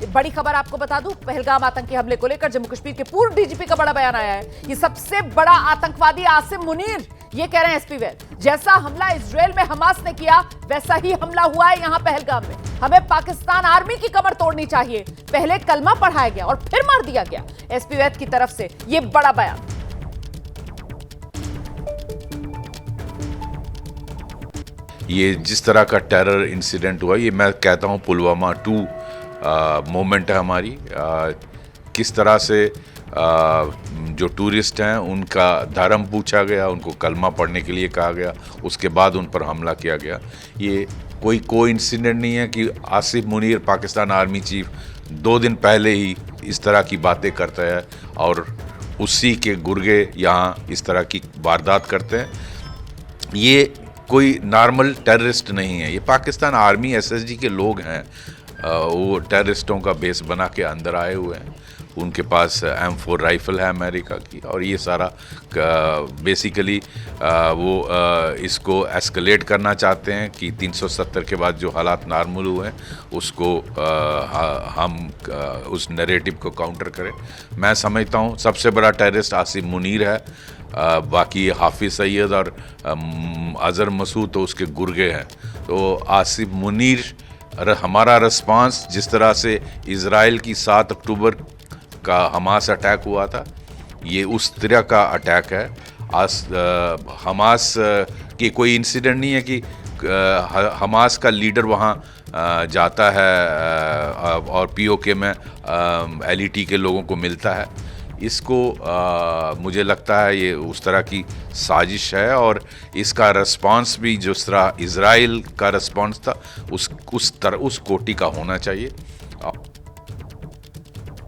बड़ी खबर आपको बता दूं, पहलगाम आतंकी हमले को लेकर जम्मू कश्मीर के पूर्व डीजीपी का बड़ा बयान आया है। ये सबसे बड़ा आतंकवादी आसिम मुनीर, ये कह रहे हैं एसपी वैद, जैसा हमला इजरायल में हमास ने किया वैसा ही हमला हुआ है यहां पहलगाम में। हमें पाकिस्तान आर्मी की कमर तोड़नी चाहिए। पहले कलमा पढ़ाया गया और फिर मार दिया गया। एसपी वैद की तरफ से ये बड़ा बयान। ये जिस तरह का टेरर इंसिडेंट हुआ, ये मैं कहता हूँ पुलवामा 2 मोमेंट है हमारी। किस तरह से जो टूरिस्ट हैं उनका धर्म पूछा गया, उनको कलमा पढ़ने के लिए कहा गया, उसके बाद उन पर हमला किया गया। ये कोई इंसिडेंट नहीं है कि आसिफ मुनीर पाकिस्तान आर्मी चीफ 2 दिन पहले ही इस तरह की बातें करता है और उसी के गुर्गे यहाँ इस तरह की वारदात करते हैं। ये कोई नॉर्मल टेररिस्ट नहीं है, ये पाकिस्तान आर्मी एसएसजी के लोग हैं। वो टेररिस्टों का बेस बना के अंदर आए हुए हैं। उनके पास M4 राइफल है अमेरिका की, और ये सारा बेसिकली वो इसको एस्केलेट करना चाहते हैं कि 370 के बाद जो हालात नॉर्मल हुए हैं उसको हम उस नैरेटिव को काउंटर करें। मैं समझता हूँ सबसे बड़ा टेररिस्ट आसिफ मुनीर है। बाकी हाफिज सैयद और अजहर मसूद तो उसके गुर्गे हैं। तो आसिफ मुनीर हमारा रिस्पांस, जिस तरह से इजराइल की 7 अक्टूबर का हमास अटैक हुआ था, ये उस तरह का अटैक है। हमास की कोई इंसिडेंट नहीं है कि हमास का लीडर वहाँ जाता है और पीओके में एलईटी के लोगों को मिलता है। इसको मुझे लगता है ये उस तरह की साजिश है, और इसका रिस्पांस भी जिस तरह इजराइल का रिस्पांस था उस कोटि का होना चाहिए।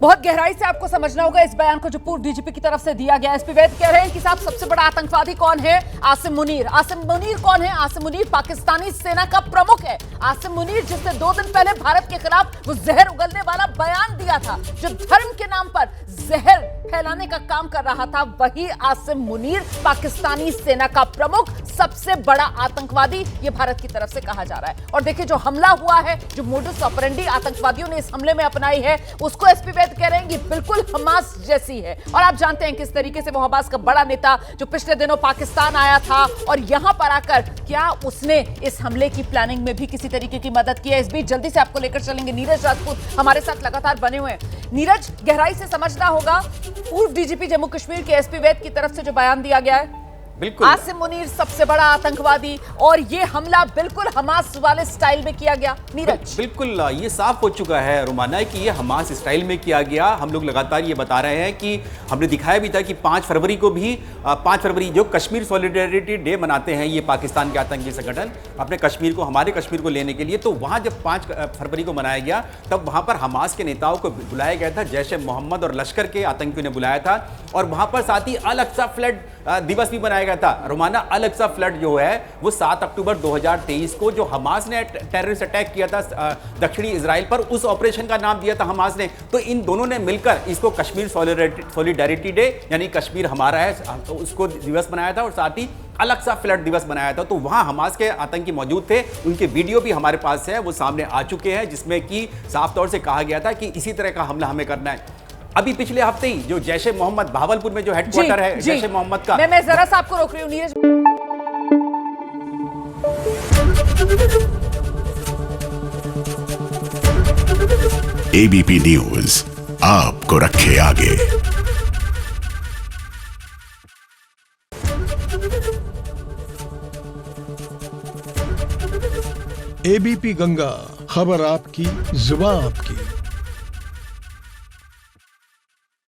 बहुत गहराई से आपको समझना होगा इस बयान को जो पूर्व डीजीपी की तरफ से दिया गया। एसपी वैद कह रहे हैं कि साहब सबसे बड़ा आतंकवादी कौन है? आसिम मुनीर। आसिम मुनीर कौन है? आसिम मुनीर पाकिस्तानी सेना का प्रमुख है। आसिम मुनीर जिसने 2 दिन पहले भारत के खिलाफ वो जहर उगलने वाला बयान दिया था, जो धर्म के नाम पर जहर फैलाने का काम कर रहा था, वही आसिम मुनीर पाकिस्तानी सेना का प्रमुख, सबसे बड़ा आतंकवादी ये भारत की तरफ से कहा जा रहा है। और देखिए जो हमला हुआ है, जो मोडस ऑपरेंडी आतंकवादियों ने इस हमले में अपनाई है, उसको एसपी वैद कह रहे हैं कि बिल्कुल हमास जैसी है। और आप जानते हैं किस तरीके से वो हमास का बड़ा नेता जो पिछले दिनों पाकिस्तान आया था और यहां पर आकर क्या उसने इस हमले की प्लानिंग में भी किसी तरीके की मदद की है। इस बीच जल्दी से आपको लेकर चलेंगे, नीरज राजपूत हमारे साथ लगातार बने हुए हैं। नीरज, गहराई से समझना होगा पूर्व डीजीपी जम्मू कश्मीर के एसपी वैद की तरफ से जो बयान दिया गया है, बिल्कुल आसिम मुनीर सबसे बड़ा आतंकवादी, और ये हमला बिल्कुल हमास वाले स्टाइल में किया गया। नीरज, बिल्कुल ये साफ हो चुका है रुमाना कि ये हमास स्टाइल में किया गया। हम लोग लगातार ये बता रहे हैं कि हमने दिखाया भी था कि 5 फरवरी को भी 5 फरवरी जो कश्मीर सॉलिडेरिटी डे मनाते हैं ये पाकिस्तान के आतंकी संगठन अपने कश्मीर को, हमारे कश्मीर को लेने के लिए, तो वहाँ जब 5 फरवरी को मनाया गया तब वहाँ पर हमास के नेताओं को बुलाया गया था, जैश ए मोहम्मद और लश्कर के आतंकियों ने बुलाया था, और वहाँ पर साथ ही अल अक्सा फ्लड दिवस भी मनाया गया था। रोमाना अल अक्सा फ्लड जो है वो 7 अक्टूबर 2023 को जो हमास ने टेररिस्ट अटैक किया था दक्षिणी इजराइल पर, उस ऑपरेशन का नाम दिया था हमास ने। तो इन दोनों ने मिलकर इसको कश्मीर सॉलिडेरिटी डे यानी कश्मीर हमारा है उसको दिवस बनाया था, और साथ ही अल अक्सा फ्लड दिवस बनाया था। तो वहां हमास के आतंकी मौजूद थे, उनके वीडियो भी हमारे पास है, वो सामने आ चुके हैं, जिसमें कि साफ तौर से कहा गया था कि इसी तरह का हमला हमें करना है। अभी पिछले हफ्ते ही जो जैश ए मोहम्मद भावलपुर में जो हेडक्वार्टर है जैश ए मोहम्मद का, मैं जरा सा आपको रोक रही हूं नीरज। एबीपी न्यूज आपको रखे आगे। एबीपी गंगा, खबर आपकी, जुबान आपकी।